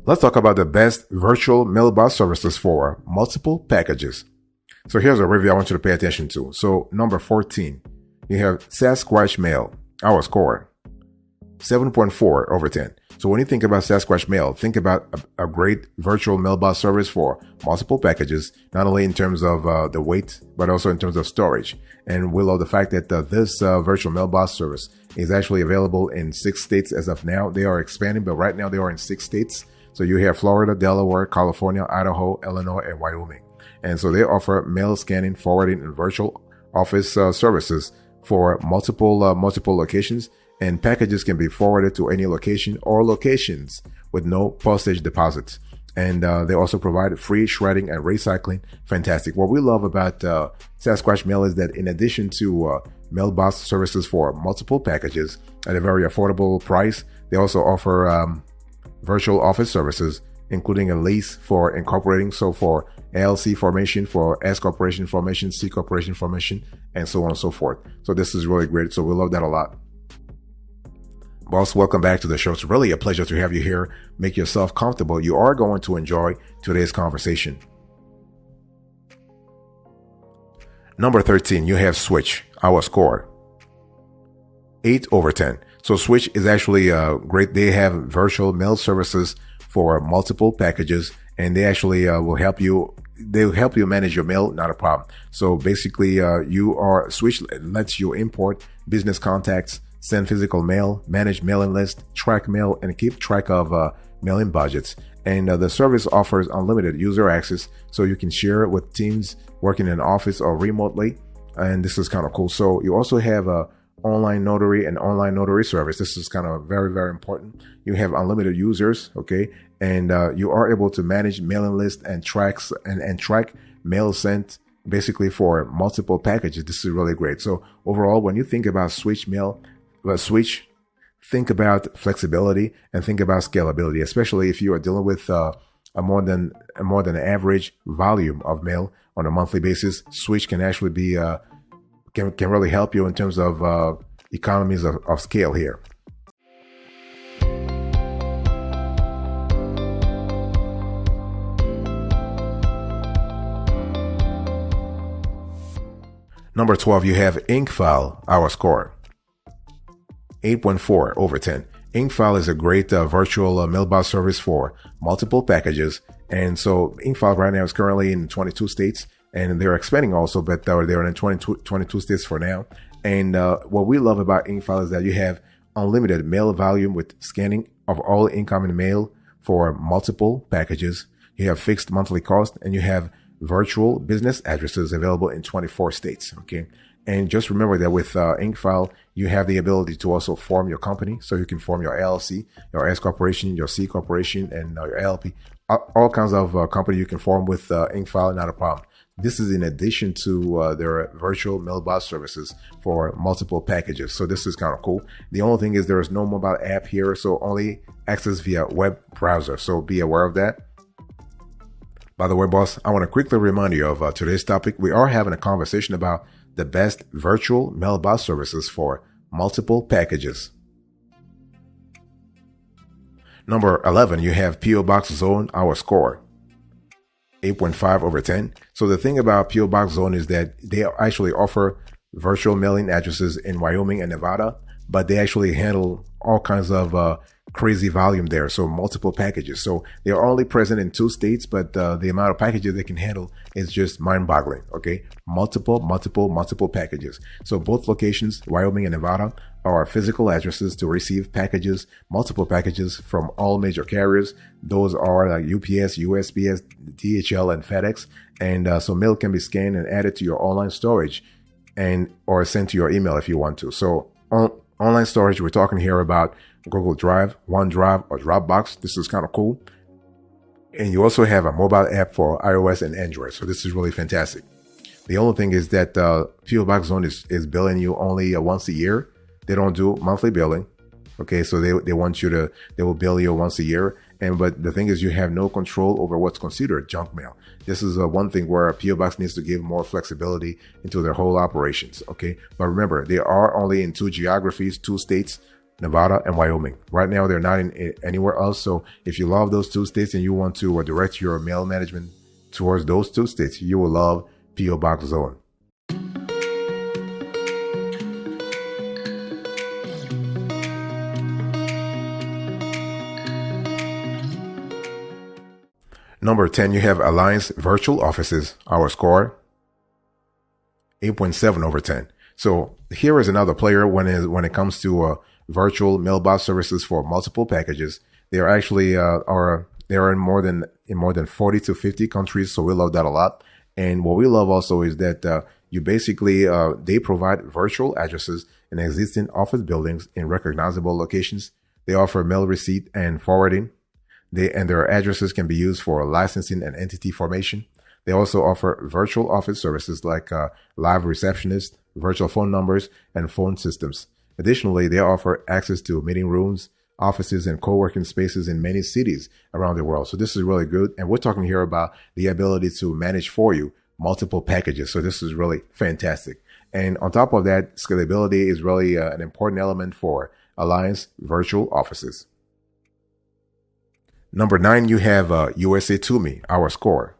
Let's talk about the best virtual mailbox services for multiple packages. So here's a review I want you to pay attention to. So number 14, you have Sasquatch Mail, our score, 7.4 over 10. So when you think about Sasquatch Mail, think about a great virtual mailbox service for multiple packages, not only in terms of the weight, but also in terms of storage. And we love the fact that this virtual mailbox service is actually available in 6 states as of now. They are expanding, but right now they are in 6 states. So you have Florida, Delaware, California, Idaho, Illinois, and Wyoming. And so they offer mail scanning, forwarding, and virtual office services for multiple locations. And packages can be forwarded to any location or locations with no postage deposits. And they also provide free shredding and recycling. Fantastic. What we love about Sasquatch Mail is that in addition to mailbox services for multiple packages at a very affordable price, they also offer virtual office services, including a lease for incorporating. So for LLC formation, for S corporation formation, C corporation formation, and so on and so forth. So this is really great. So we love that a lot. Boss, welcome back to the show. It's really a pleasure to have you here. Make yourself comfortable. You are going to enjoy today's conversation. Number 13, you have Switch, our score, 8 over 10. So Switch is actually great. They have virtual mail services for multiple packages, and they actually will help you. They'll help you manage your mail, not a problem. So basically, Switch lets you import business contacts, send physical mail, manage mailing lists, track mail, and keep track of mailing budgets. And the service offers unlimited user access, so you can share it with teams working in an office or remotely. And this is kind of cool. So you also have a online notary and online notary service. This is kind of very, very important. You have unlimited users, okay? And you are able to manage mailing lists and track mail sent basically for multiple packages. This is really great. So overall, when you think about Switch, think about flexibility and think about scalability, especially if you are dealing with a more than average volume of mail on a monthly basis. Switch can actually be can really help you in terms of economies of scale here. Number 12, you have Inkfile, our score, 8.4 over 10. Inkfile is a great virtual mailbox service for multiple packages. And so Inkfile right now is currently in 22 states, and they're expanding also, but they're in 22 states for now. And what we love about Inkfile is that you have unlimited mail volume with scanning of all incoming mail for multiple packages. You have fixed monthly cost, and you have virtual business addresses available in 24 states. Okay. And just remember that with Inkfile, you have the ability to also form your company. So you can form your LLC, your S corporation, your C corporation, and your LLP. All kinds of company you can form with Inkfile, not a problem. This is in addition to their virtual mailbox services for multiple packages. So this is kind of cool. The only thing is there is no mobile app here, so only access via web browser. So be aware of that. By the way, boss, I want to quickly remind you of today's topic. We are having a conversation about the best virtual mailbox services for multiple packages. Number 11, you have PO Box Zone, our score, 8.5 over 10. So the thing about PO Box Zone is that they actually offer virtual mailing addresses in Wyoming and Nevada, but they actually handle all kinds of crazy volume there. So multiple packages. So they are only present in 2 states, but the amount of packages they can handle is just mind-boggling. Okay. Multiple packages. So both locations, Wyoming and Nevada, are physical addresses to receive packages, multiple packages from all major carriers. Those are like UPS, USPS, DHL, and FedEx. And so mail can be scanned and added to your online storage or sent to your email if you want to. So online storage, we're talking here about Google Drive, OneDrive, or Dropbox. This is kind of cool. And you also have a mobile app for iOS and Android. So this is really fantastic. The only thing is that PO Box Zone is billing you only once a year. They don't do monthly billing. Okay, so they will bill you once a year. But the thing is, you have no control over what's considered junk mail. This is one thing where PO Box needs to give more flexibility into their whole operations. Okay, but remember, they are only in 2 geographies, 2 states, Nevada, and Wyoming. Right now, they're not in anywhere else. So if you love those two states and you want to direct your mail management towards those two states, you will love PO Box Zone. Number 10, you have Alliance Virtual Offices. Our score, 8.7 over 10. So here is another player when it comes to virtual mailbox services for multiple packages. They are actually they're in more than 40 to 50 countries. So we love that a lot. And what we love also is that you basically they provide virtual addresses in existing office buildings in recognizable locations. They offer mail receipt and forwarding. Their addresses can be used for licensing and entity formation. They also offer virtual office services like live receptionists, virtual phone numbers, and phone systems. Additionally, they offer access to meeting rooms, offices, and co-working spaces in many cities around the world. So this is really good. And we're talking here about the ability to manage for you multiple packages. So this is really fantastic. And on top of that, scalability is really an important element for Alliance Virtual Offices. Number 9, you have USA Tumi, our score,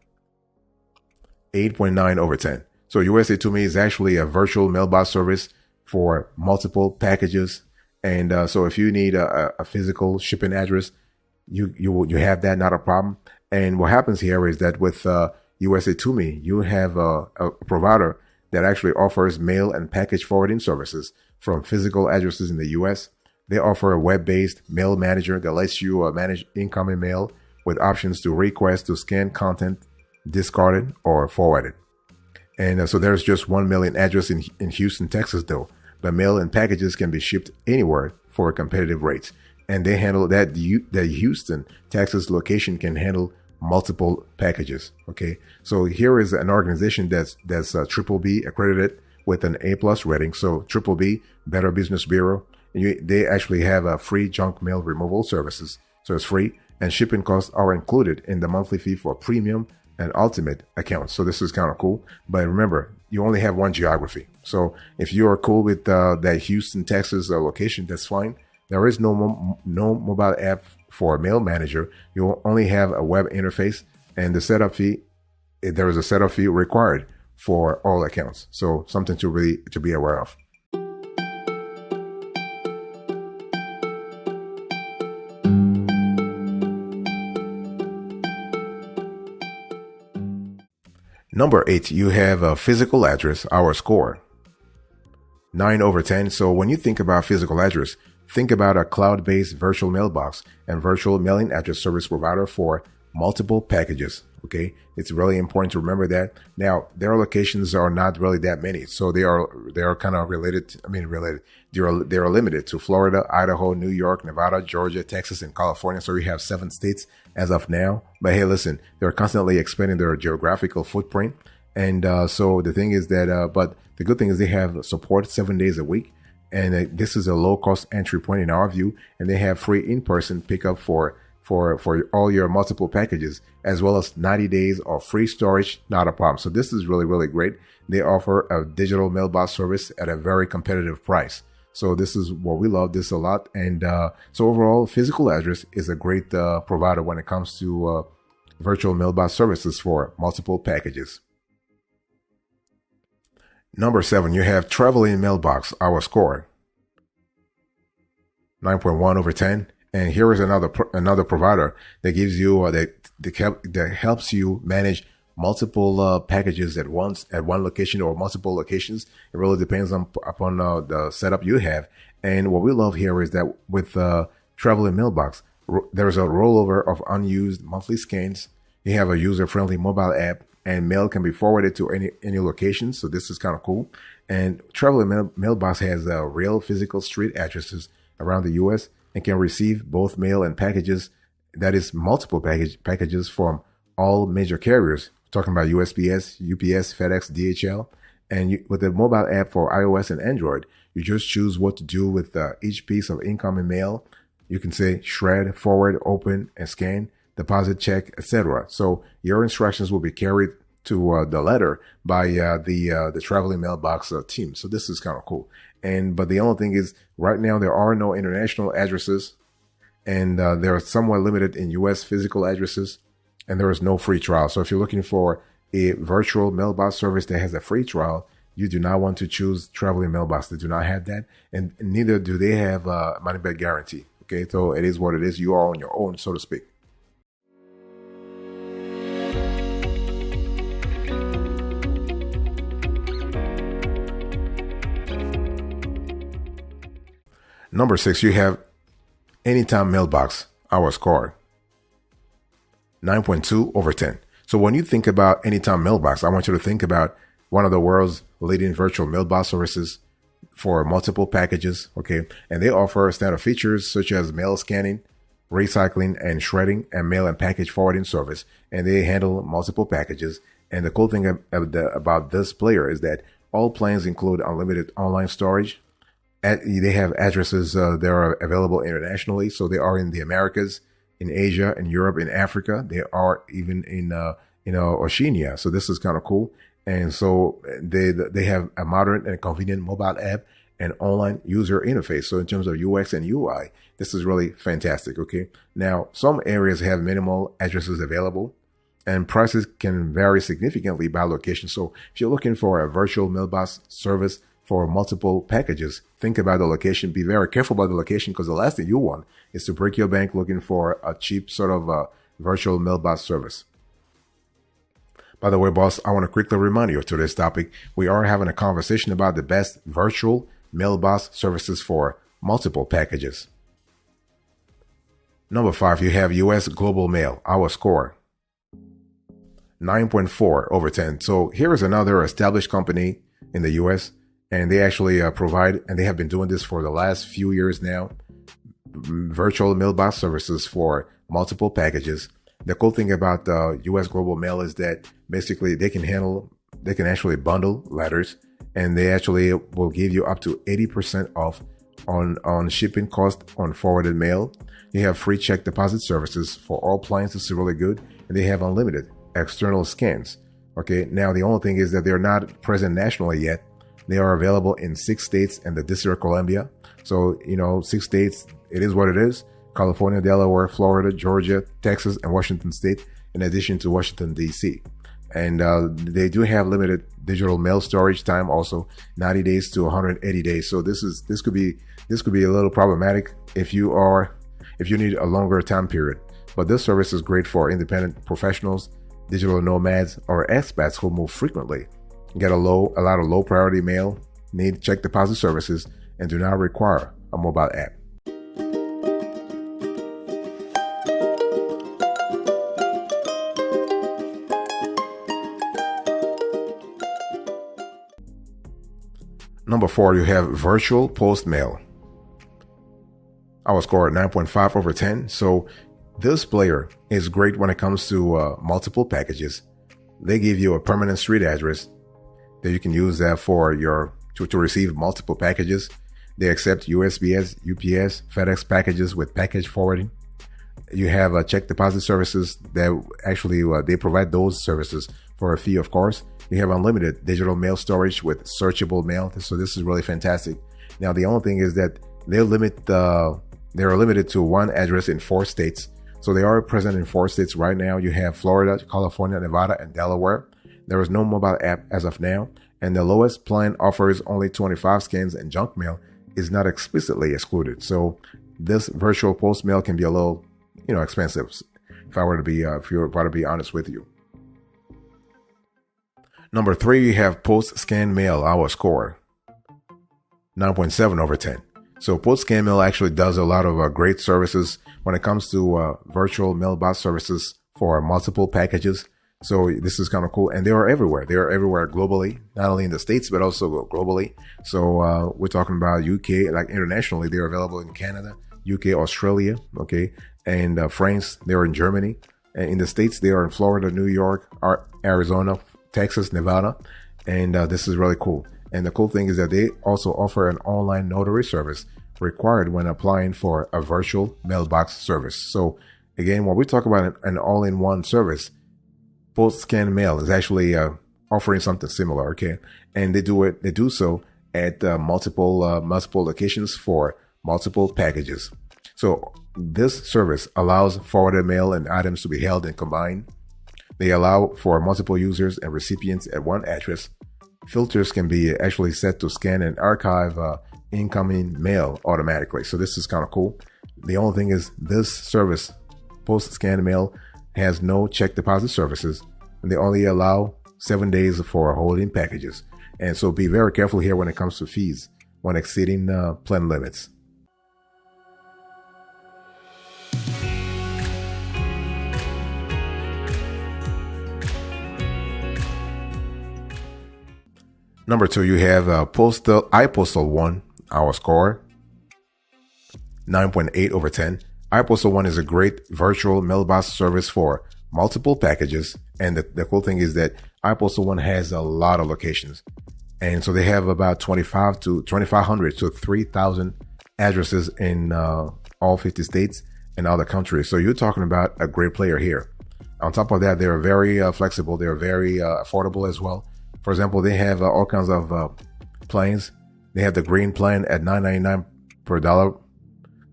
8.9 over 10. So USA Tumi is actually a virtual mailbox service for multiple packages. And so if you need a physical shipping address, you have that, not a problem. And what happens here is that with USA Tumi, you have a provider that actually offers mail and package forwarding services from physical addresses in the US. They offer a web-based mail manager that lets you manage incoming mail with options to request to scan content, discard it, or forward it. And so there's just 1 million address in Houston, Texas, though. But mail and packages can be shipped anywhere for competitive rates. And they handle that. The Houston, Texas location can handle multiple packages. Okay. So here is an organization that's triple B accredited with an A+ rating. So triple B, Better Business Bureau. They actually have a free junk mail removal services. So it's free, and shipping costs are included in the monthly fee for premium and ultimate accounts. So this is kind of cool. But remember, you only have one geography. So if you are cool with that Houston, Texas location, that's fine. There is no mobile app for a mail manager. You only have a web interface, and the setup fee, there is a setup fee required for all accounts. So something to be aware of. Number 8, you have a physical address, our score, 9 over 10. So when you think about physical address, think about a cloud-based virtual mailbox and virtual mailing address service provider for multiple packages. Okay. It's really important to remember that. Now, their locations are not really that many. So they are kind of related. They are limited to Florida, Idaho, New York, Nevada, Georgia, Texas, and California. So we have 7 states as of now. But hey, listen, they're constantly expanding their geographical footprint. And so the thing is that, but the good thing is they have support 7 days a week. And this is a low cost entry point in our view. And they have free in-person pickup for all your multiple packages, as well as 90 days of free storage, not a problem. So this is really, really great. They offer a digital mailbox service at a very competitive price. So this is what we love this a lot. And so overall, physical address is a great provider when it comes to virtual mailbox services for multiple packages. Number 7, you have Traveling Mailbox, our score, 9.1 over 10. And here is another provider that gives you that helps you manage multiple packages at once at one location or multiple locations. It really depends upon the setup you have. And what we love here is that with Traveling Mailbox, there's a rollover of unused monthly scans. You have a user-friendly mobile app, and mail can be forwarded to any location. So this is kind of cool. And Traveling Mailbox has real physical street addresses around the U.S. and can receive both mail and packages, that is multiple packages from all major carriers. We're talking about USPS, UPS, FedEx, DHL. And with the mobile app for iOS and Android, you just choose what to do with each piece of incoming mail. You can say shred, forward, open, and scan, deposit, check, etc. So your instructions will be carried to the letter by the Traveling Mailbox team. So this is kind of cool. But the only thing is, right now there are no international addresses, and they're somewhat limited in U.S. physical addresses, and there is no free trial. So if you're looking for a virtual mailbox service that has a free trial, you do not want to choose Traveling Mailbox. They do not have that, and neither do they have a money back guarantee. Okay, so it is what it is. You are on your own, so to speak. Number 6, you have Anytime Mailbox, our score, 9.2/10. So when you think about Anytime Mailbox, I want you to think about one of the world's leading virtual mailbox services for multiple packages, okay? And they offer standard features such as mail scanning, recycling and shredding, and mail and package forwarding service. And they handle multiple packages. And the cool thing about this player is that all plans include unlimited online storage. They have addresses that are available internationally. So they are in the Americas, in Asia, in Europe, in Africa. They are even in Oceania. So this is kind of cool. And so they have a modern and convenient mobile app and online user interface. So in terms of UX and UI, this is really fantastic. Okay. Now, some areas have minimal addresses available, and prices can vary significantly by location. So if you're looking for a virtual mailbox service for multiple packages, think about the location. Be very careful about the location, because the last thing you want is to break your bank looking for a cheap sort of virtual mailbox service. By the way, boss, I want to quickly remind you of today's topic. We are having a conversation about the best virtual mailbox services for multiple packages. Number 5, you have US Global Mail, our score, 9.4/10. So here is another established company in the US, and they actually provide, and they have been doing this for the last few years now, virtual mailbox services for multiple packages. The cool thing about US Global Mail is that basically they can actually bundle letters, and they actually will give you up to 80% off on shipping cost on forwarded mail. You have free check deposit services for all plans. This is really good. And they have unlimited external scans. Okay. Now, the only thing is that they're not present nationally yet. They are available in 6 states and the District of Columbia. So, 6 states, it is what it is. California, Delaware, Florida, Georgia, Texas, and Washington State, in addition to Washington, D.C. And they do have limited digital mail storage time, also 90 days to 180 days. So this could be a little problematic if you need a longer time period. But this service is great for independent professionals, digital nomads, or expats who move frequently, get a lot of low priority mail, need check deposit services, and do not require a mobile app. Number 4, you have Virtual Post Mail. I will score at 9.5/10. So this player is great when it comes to multiple packages. They give you a permanent street address that you can use that for to receive multiple packages. They accept USPS, UPS, FedEx packages with package forwarding. You have check deposit services that actually they provide those services for a fee, of course. You have unlimited digital mail storage with searchable mail. So this is really fantastic. Now, the only thing is that they're limited to one address in 4 states. So they are present in 4 states right now. You have Florida, California, Nevada, and Delaware. There is no mobile app as of now. And the lowest plan offers only 25 scans, and junk mail is not explicitly excluded. So this virtual post mail can be a little, expensive, if you were to be honest with you. Number 3, you have PostScan Mail, our score, 9.7/10. So PostScan Mail actually does a lot of great services when it comes to virtual mailbox services for multiple packages. So this is kind of cool. And they are everywhere. They are everywhere globally, not only in the States, but also globally. So we're talking about UK, like internationally, they're available in Canada, UK, Australia, okay, and France. They're in Germany. And in the States, they are in Florida, New York, Arizona, Texas, Nevada, and this is really cool. And the cool thing is that they also offer an online notary service required when applying for a virtual mailbox service. So again, when we talk about an all-in-one service, PostScan Mail is actually offering something similar, okay? And they do so at multiple locations for multiple packages. So this service allows forwarded mail and items to be held and combined. They allow for multiple users and recipients at one address. Filters can be actually set to scan and archive incoming mail automatically. So this is kind of cool. The only thing is this service, PostScan Mail, has no check deposit services, and they only allow 7 days for holding packages. And so be very careful here when it comes to fees when exceeding plan limits. Number 2, you have iPostal 1, our score, 9.8 over 10. iPostal 1 is a great virtual mailbox service for multiple packages. And the cool thing is that iPostal 1 has a lot of locations. And so they have about 2,500 to 3,000 addresses in all 50 states and other countries. So you're talking about a great player here. On top of that, they're very flexible. They're very affordable as well. For example, they have all kinds of plans. They have the green plan at $9.99 per dollar,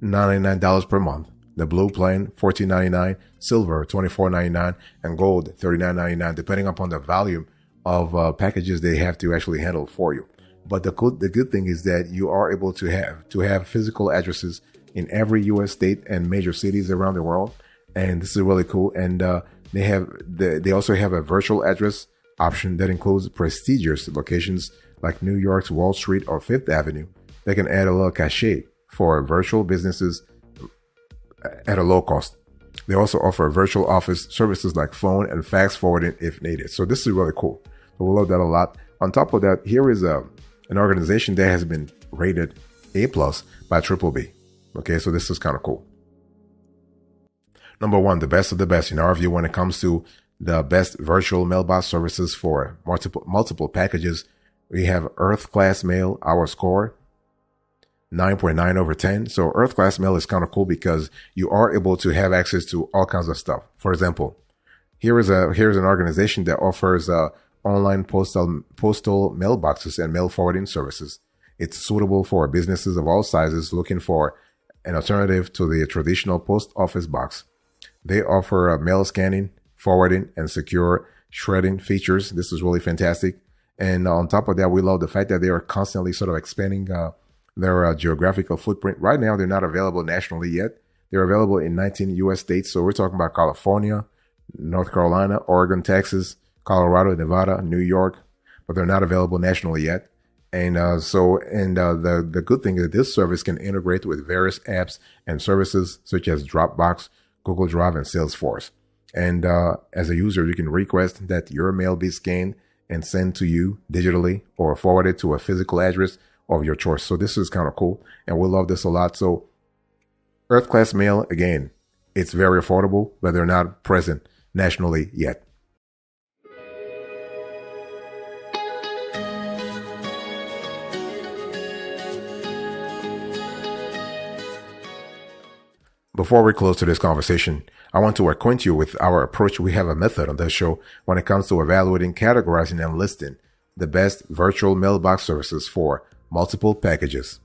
$99 per month. The blue plan, $14.99, silver, $24.99, and gold, $39.99, depending upon the volume of packages they have to actually handle for you. But the good thing is that you are able to have physical addresses in every U.S. state and major cities around the world, and this is really cool. And they also have a virtual address option that includes prestigious locations like New York's Wall Street or Fifth Avenue. They can add a little cachet for virtual businesses at a low cost. They also offer virtual office services like phone and fax forwarding if needed. So this is really cool. So we love that a lot. On top of that, here is an organization that has been rated A+ by BBB. Okay, so this is kind of cool. Number 1, the best of the best in our view when it comes to the best virtual mailbox services for multiple packages. We have EarthClass Mail, our score, 9.9 over 10. So EarthClass Mail is kind of cool because you are able to have access to all kinds of stuff. For example, here's an organization that offers online postal mailboxes and mail forwarding services. It's suitable for businesses of all sizes looking for an alternative to the traditional post office box. They offer mail scanning, forwarding, and secure shredding features. This is really fantastic. And on top of that, we love the fact that they are constantly sort of expanding their geographical footprint. Right now, they're not available nationally yet. They're available in 19 U.S. states. So we're talking about California, North Carolina, Oregon, Texas, Colorado, Nevada, New York, but they're not available nationally yet. And the good thing is that this service can integrate with various apps and services such as Dropbox, Google Drive, and Salesforce. And as a user, you can request that your mail be scanned and sent to you digitally or forwarded to a physical address of your choice. So this is kind of cool, and we love this a lot. So EarthClass Mail, again, it's very affordable, but they're not present nationally yet. Before we close to this conversation, I want to acquaint you with our approach. We have a method on this show when it comes to evaluating, categorizing, and listing the best virtual mailbox services for multiple packages.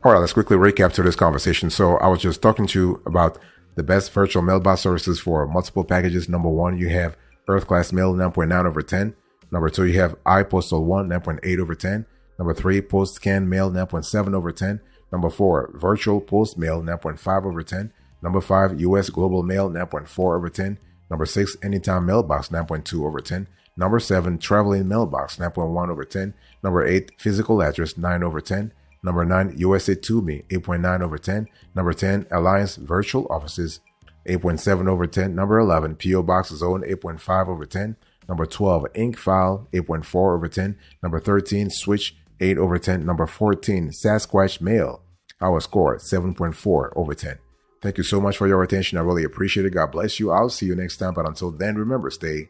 All right, let's quickly recap to this conversation. So I was just talking to you about the best virtual mailbox services for multiple packages. Number 1, you have EarthClass Mail, 9.9 over 10. Number 2, you have iPostal 1, 9.8 over 10. Number 3, PostScan Mail, 9.7 over 10. Number 4, Virtual Post Mail, 9.5 over 10. Number 5, US Global Mail, 9.4 over 10. Number 6, Anytime Mailbox, 9.2 over 10. Number 7, Traveling Mailbox, 9.1 over 10. Number 8, Physical Address, 9 over 10. Number 9, USA Tumi, 8.9 over 10. Number 10, Alliance Virtual Offices, 8.7 over 10. Number 11, PO Box Zone, 8.5 over 10. Number 12, Inkfile, 8.4 over 10. Number 13, Switch, 8 over 10. Number 14, Sasquatch Mail, our score, 7.4 over 10. Thank you so much for your attention. I really appreciate it. God bless you. I'll see you next time. But until then, remember, stay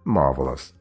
marvelous.